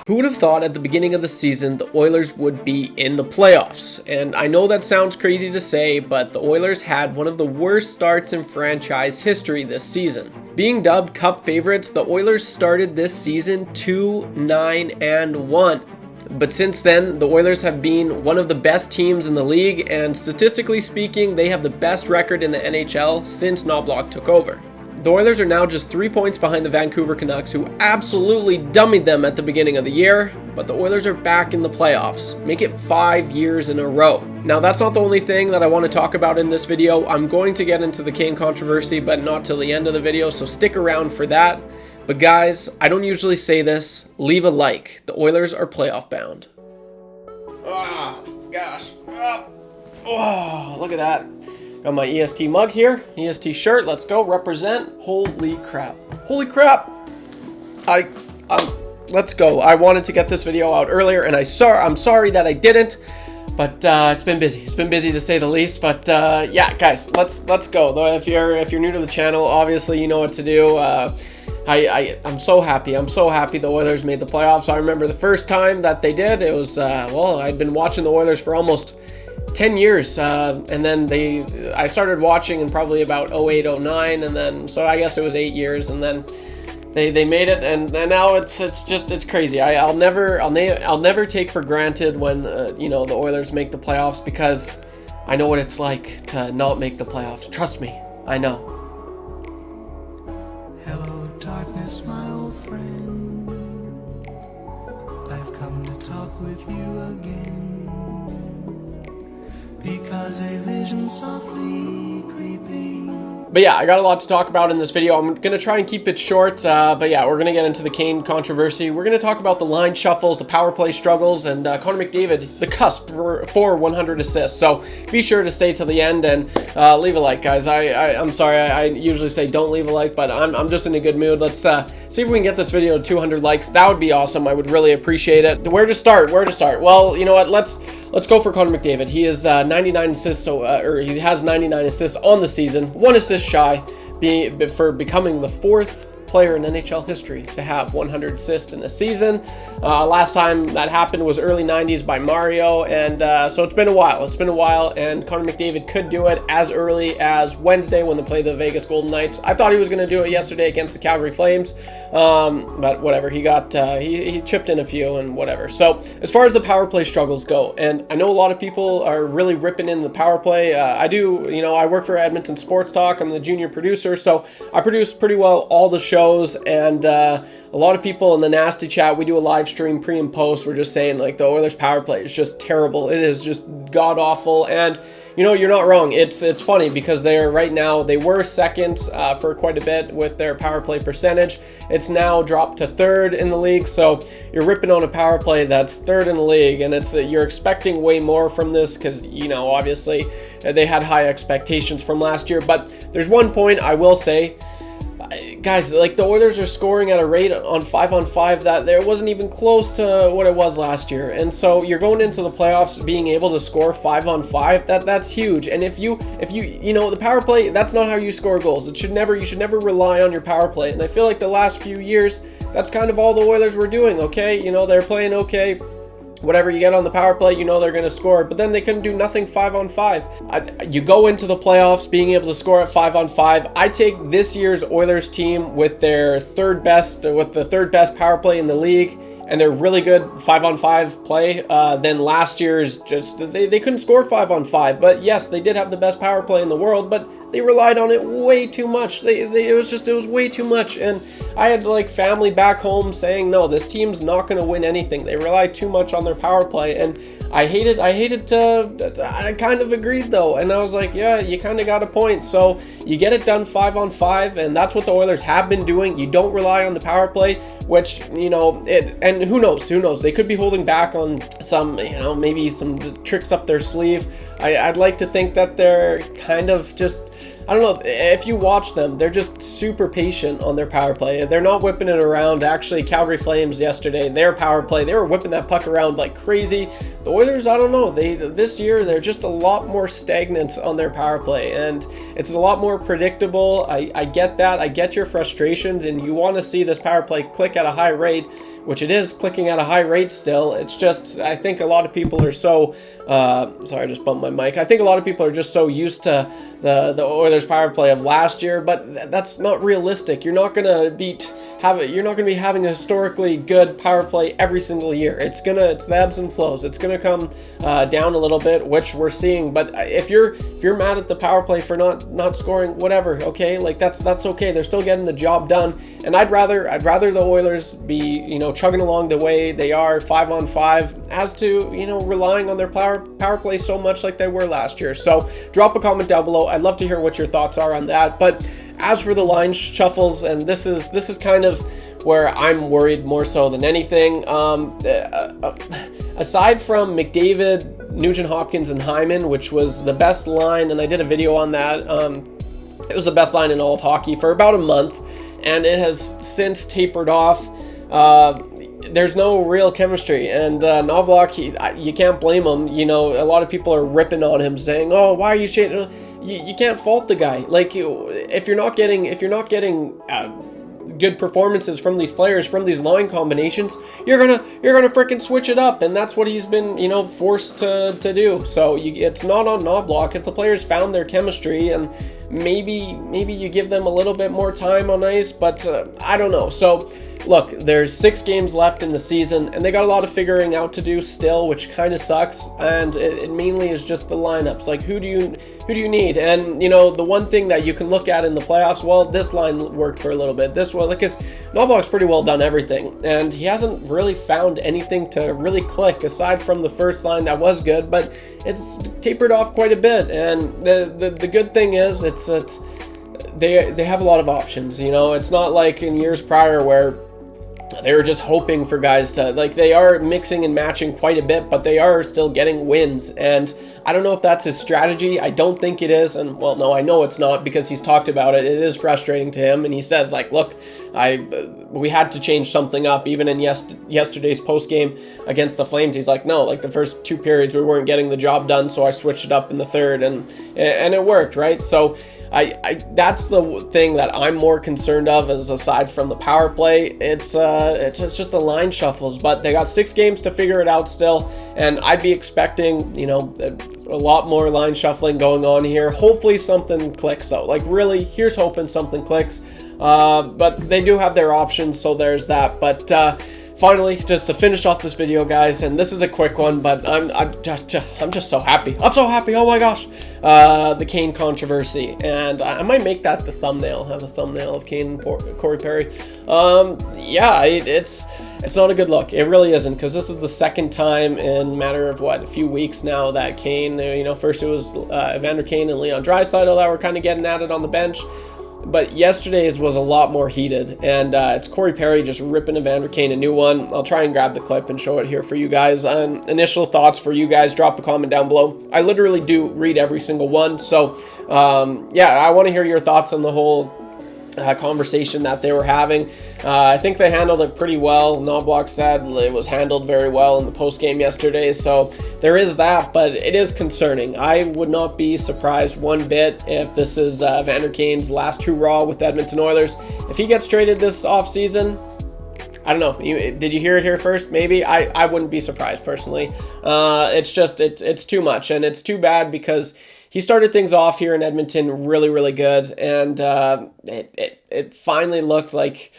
Who would have thought at the beginning of the season the Oilers would be in the playoffs? And I know that sounds crazy to say, but the Oilers had one of the worst starts in franchise history this season. Being dubbed Cup favorites, the Oilers started this season 2-9-1. But since then, the Oilers have been one of the best teams in the league, and statistically speaking, they have the best record in the NHL since Knobloch took over. The Oilers are now just 3 points behind the Vancouver Canucks, who absolutely dummied them at the beginning of the year, but the Oilers are back in the playoffs. Make it 5 years in a row. Now, that's not the only thing that I want to talk about in this video. I'm going to get into the Kane controversy, but not till the end of the video, so stick around for that. But guys, I don't usually say this. Leave a like. The Oilers are playoff bound. Oh, gosh. Oh, look at that. Got my EST mug here, EST shirt, let's go, represent. Holy crap. Holy crap! Let's go. I wanted to get this video out earlier, and I'm sorry that I didn't, but it's been busy. It's been busy to say the least, but yeah, guys, let's go. Though if you're new to the channel, obviously you know what to do. I'm so happy. I'm so happy the Oilers made the playoffs. I remember the first time that they did, it was, well, I'd been watching the Oilers for almost 10 years, and then I started watching in probably about 08, 09, and then, so I guess it was 8 years, and then they made it, and now it's crazy. I'll never take for granted when, you know, the Oilers make the playoffs, because I know what it's like to not make the playoffs. Trust me, I know. Hello, darkness, my old friend. I've come to talk with you again. Because a vision softly creeping. But yeah, I got a lot to talk about in this video. I'm going to try and keep it short, but yeah, we're going to get into the Kane controversy. We're going to talk about the line shuffles, the power play struggles, and Connor McDavid, the cusp for 100 assists. So be sure to stay till the end and leave a like, guys. I'm sorry, I usually say don't leave a like, but I'm just in a good mood. Let's see if we can get this video to 200 likes. That would be awesome. I would really appreciate it. Where to start? Well, you know what? Let's go for Connor McDavid. He is 99 assists, or he has 99 assists on the season, 1 assist shy for becoming the 4th player in NHL history to have 100 assists in a season. Last time that happened was early 90s by Mario, and so it's been a while. And Connor McDavid could do it as early as Wednesday when they play the Vegas Golden Knights. I thought he was going to do it yesterday against the Calgary Flames, but whatever. He got he chipped in a few and whatever. So as far as the power play struggles go, and I know a lot of people are really ripping in the power play. I do, you know, I work for Edmonton Sports Talk. I'm the junior producer, so I produce pretty well all the shows, and a lot of people in the nasty chat, we do a live stream pre and post, we're just saying like the Oilers power play is just terrible. It is just god awful, and you know, you're not wrong. It's funny because they're right now, they were second for quite a bit with their power play percentage. It's now dropped to 3rd in the league, so you're ripping on a power play that's 3rd in the league, and it's you're expecting way more from this because, you know, obviously they had high expectations from last year. But there's one point I will say, guys, like the Oilers are scoring at a rate on 5-on-5 that there wasn't even close to what it was last year, and so you're going into the playoffs being able to score 5-on-5. That's huge. And if you know, the power play, that's not how you score goals. You should never rely on your power play. And I feel like the last few years, that's kind of all the Oilers were doing. Okay, you know, they're playing okay. Whatever you get on the power play, you know they're going to score, but then they couldn't do nothing 5-on-5. You go into the playoffs being able to score at 5-on-5. I take this year's Oilers team with the third best power play in the league, and they're really good 5-on-5 play. Then last year's just they couldn't score 5-on-5, but yes, they did have the best power play in the world, but they relied on it way too much. It was way too much, and I had like family back home saying, no, this team's not going to win anything. They rely too much on their power play, and I kind of agreed though, and I was like, yeah, you kind of got a point. So you get it done 5-on-5, and that's what the Oilers have been doing. You don't rely on the power play, which, you know, and who knows, they could be holding back on some, you know, maybe some tricks up their sleeve. I'd like to think that they're kind of just, I don't know, if you watch them, they're just super patient on their power play. They're not whipping it around. Actually, Calgary Flames yesterday, their power play, they were whipping that puck around like crazy. The Oilers, I don't know, this year, they're just a lot more stagnant on their power play, and it's a lot more predictable. I get that. I get your frustrations, and you want to see this power play click at a high rate, which it is clicking at a high rate still. It's just, I think a lot of people are so, sorry, I just bumped my mic. I think a lot of people are just so used to the Oilers power play of last year, but that's not realistic. You're not going to you're not going to be having a historically good power play every single year. It's the ebbs and flows. It's going to come down a little bit, which we're seeing. But if you're mad at the power play for not scoring, whatever, okay, like that's okay. They're still getting the job done. And I'd rather the Oilers be, chugging along the way they are 5-on-5 as to, relying on their power play so much like they were last year. So drop a comment down below. I'd love to hear what your thoughts are on that. But as for the line shuffles, and this is kind of where I'm worried more so than anything. Aside from McDavid, Nugent-Hopkins, and Hyman, which was the best line, and I did a video on that. It was the best line in all of hockey for about a month, and it has since tapered off. There's no real chemistry, and Knobloch, you can't blame him. A lot of people are ripping on him, saying, "Oh, why are you shading?" You can't fault the guy. Like, if you're not getting good performances from these players, from these line combinations, you're gonna freaking switch it up, and that's what he's been forced to do. So it's not on Knobloch. It's the players found their chemistry, and maybe you give them a little bit more time on ice, but I don't know. So look, there's 6 games left in the season, and they got a lot of figuring out to do still, which kind of sucks. And it mainly is just the lineups. Like, who do you need? And the one thing that you can look at in the playoffs, well, this line worked for a little bit. This one, because Knobloch's pretty well done everything, and he hasn't really found anything to really click aside from the first line that was good, but it's tapered off quite a bit. And the good thing is they have a lot of options. It's not like in years prior where they were just hoping for guys to, like, they are mixing and matching quite a bit, but they are still getting wins. And I don't know if that's his strategy. I don't think it is. And, well, no, I know it's not, because he's talked about it. It is frustrating to him. And he says, like, look, we had to change something up. Even in yesterday's post game against the Flames, he's like, no, like the first 2 periods we weren't getting the job done, so I switched it up in the third, and it worked, right? So that's the thing that I'm more concerned of, is aside from the power play, it's just the line shuffles. But they got 6 games to figure it out still, and I'd be expecting a lot more line shuffling going on here. Hopefully something clicks though. Like, really, here's hoping something clicks. But they do have their options, so there's that. But finally, just to finish off this video, guys, and this is a quick one, but I'm just so happy. I'm so happy. Oh my gosh. The Kane controversy, and I might make that the thumbnail. Have a thumbnail of Kane and Corey Perry. Yeah, it's not a good look. It really isn't, because this is the second time in a matter of a few weeks now that Kane, first it was Evander Kane and Leon Draisaitl that were kind of getting at it on the bench. But yesterday's was a lot more heated, and it's Corey Perry just ripping Evander Kane a new one. I'll try and grab the clip and show it here for you guys. Initial thoughts for you guys, drop a comment down below. I literally do read every single one, so yeah, I want to hear your thoughts on the whole conversation that they were having. I think they handled it pretty well. Knobloch said it was handled very well in the post game yesterday, so there is that, but it is concerning. I would not be surprised one bit if this is Evander Kane's last hurrah with the Edmonton Oilers. If he gets traded this offseason, I don't know. Did you hear it here first? Maybe. I wouldn't be surprised personally. It's too much, and it's too bad, because he started things off here in Edmonton really, really good, and it finally looked like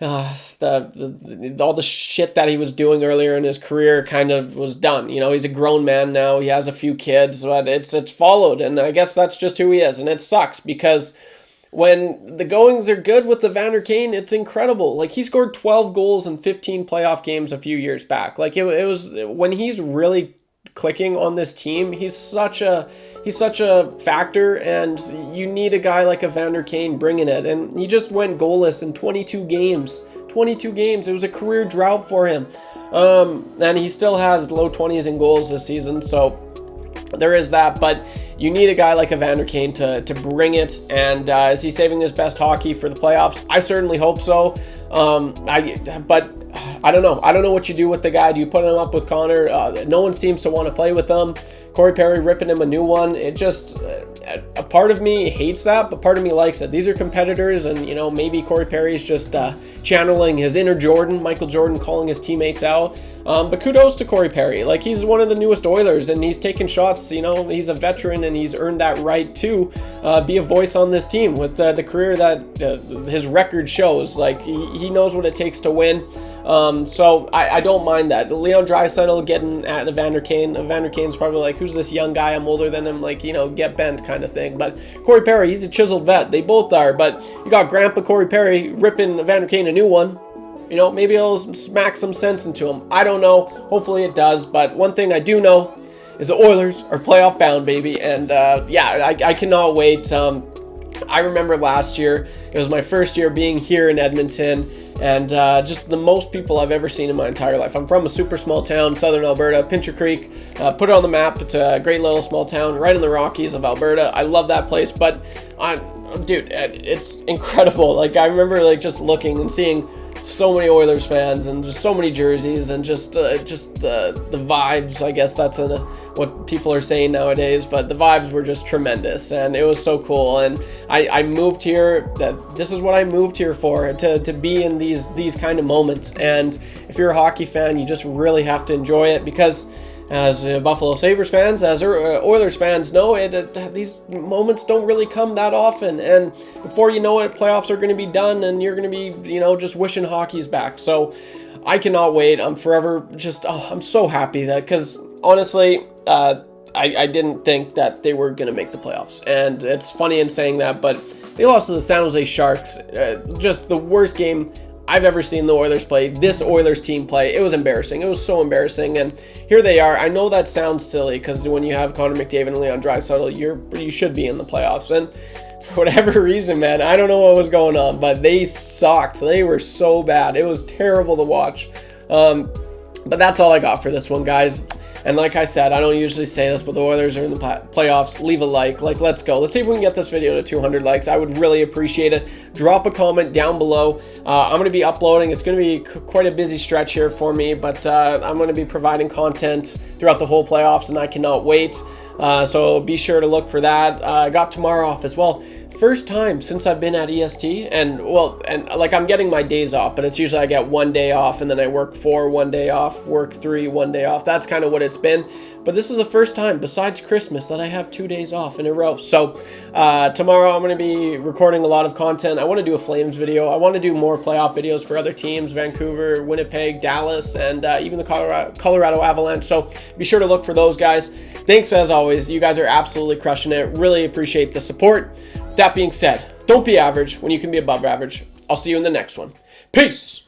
all the shit that he was doing earlier in his career kind of was done. He's a grown man now. He has a few kids, but it's followed, and I guess that's just who he is, and it sucks, because when the goings are good with Evander Kane, it's incredible. Like, he scored 12 goals in 15 playoff games a few years back. Like, it was when he's really clicking on this team, he's such a factor, and you need a guy like Evander Kane bringing it. And he just went goalless in 22 games. It was a career drought for him, and he still has low 20s in goals this season, so there is that. But you need a guy like Evander Kane to bring it. And is he saving his best hockey for the playoffs? I certainly hope so. But I don't know. I don't know what you do with the guy. Do you put him up with Connor? No one seems to want to play with him. Corey Perry ripping him a new one. It just, a part of me hates that, but part of me likes it. These are competitors, and, you know, maybe Corey Perry's just channeling his inner Jordan, Michael Jordan, calling his teammates out. But kudos to Corey Perry. Like, he's one of the newest Oilers, and he's taking shots. You know, he's a veteran, and he's earned that right to be a voice on this team with the career that his record shows. Like, he knows what it takes to win. So I don't mind that. Leon Draisaitl getting at Evander Kane. Evander Kane's probably like, who's this young guy? I'm older than him. Like, you know, get bent kind of thing. But Corey Perry, he's a chiseled vet. They both are. But you got Grandpa Corey Perry ripping Evander Kane a new one. You know, maybe it'll smack some sense into him. I don't know. Hopefully it does. But one thing I do know is the Oilers are playoff bound, baby. And yeah, I cannot wait. I remember last year, it was my first year being here in Edmonton, and just the most people I've ever seen in my entire life. I'm from a super small town, southern Alberta, Pincher Creek. Put it on the map. It's a great little small town right in the Rockies of Alberta. I love that place, but dude, it's incredible. Like, I remember like just looking and seeing so many Oilers fans and just so many jerseys and just the vibes. I guess that's what people are saying nowadays, but the vibes were just tremendous, and it was so cool. And I moved here, this is what I moved here for, to be in these kind of moments. And if you're a hockey fan, you just really have to enjoy it, because as Buffalo Sabres fans, as Oilers fans know, these moments don't really come that often. And before you know it, playoffs are going to be done, and you're going to be, you know, just wishing hockey's back. So I cannot wait. I'm forever just, I'm so happy that, because honestly, I didn't think that they were going to make the playoffs. And it's funny in saying that, but they lost to the San Jose Sharks. Just the worst game I've ever seen the Oilers play, this Oilers team play. It was embarrassing. It was so embarrassing. And here they are. I know that sounds silly, because when you have Connor McDavid and Leon Draisaitl, you should be in the playoffs. And for whatever reason, man, I don't know what was going on, but they sucked. They were so bad. It was terrible to watch. But that's all I got for this one, guys. And like I said, I don't usually say this, but the Oilers are in the playoffs. Leave a like. Let's go. Let's see if we can get this video to 200 likes. I would really appreciate it. Drop a comment down below. I'm going to be uploading. It's going to be quite a busy stretch here for me, but I'm going to be providing content throughout the whole playoffs, and I cannot wait. So be sure to look for that. I got tomorrow off as well. First time since I've been at EST, and like, I'm getting my days off, but it's usually I get 1 day off, and then I work 4, 1 day off, work 3, 1 day off. That's kind of what it's been. But this is the first time besides Christmas that I have 2 days off in a row. So tomorrow I'm going to be recording a lot of content. I want to do a Flames video. I want to do more playoff videos for other teams, Vancouver, Winnipeg, Dallas, and even the Colorado Avalanche. So be sure to look for those guys. Thanks as always. You guys are absolutely crushing it. Really appreciate the support. That being said, don't be average when you can be above average. I'll see you in the next one. Peace!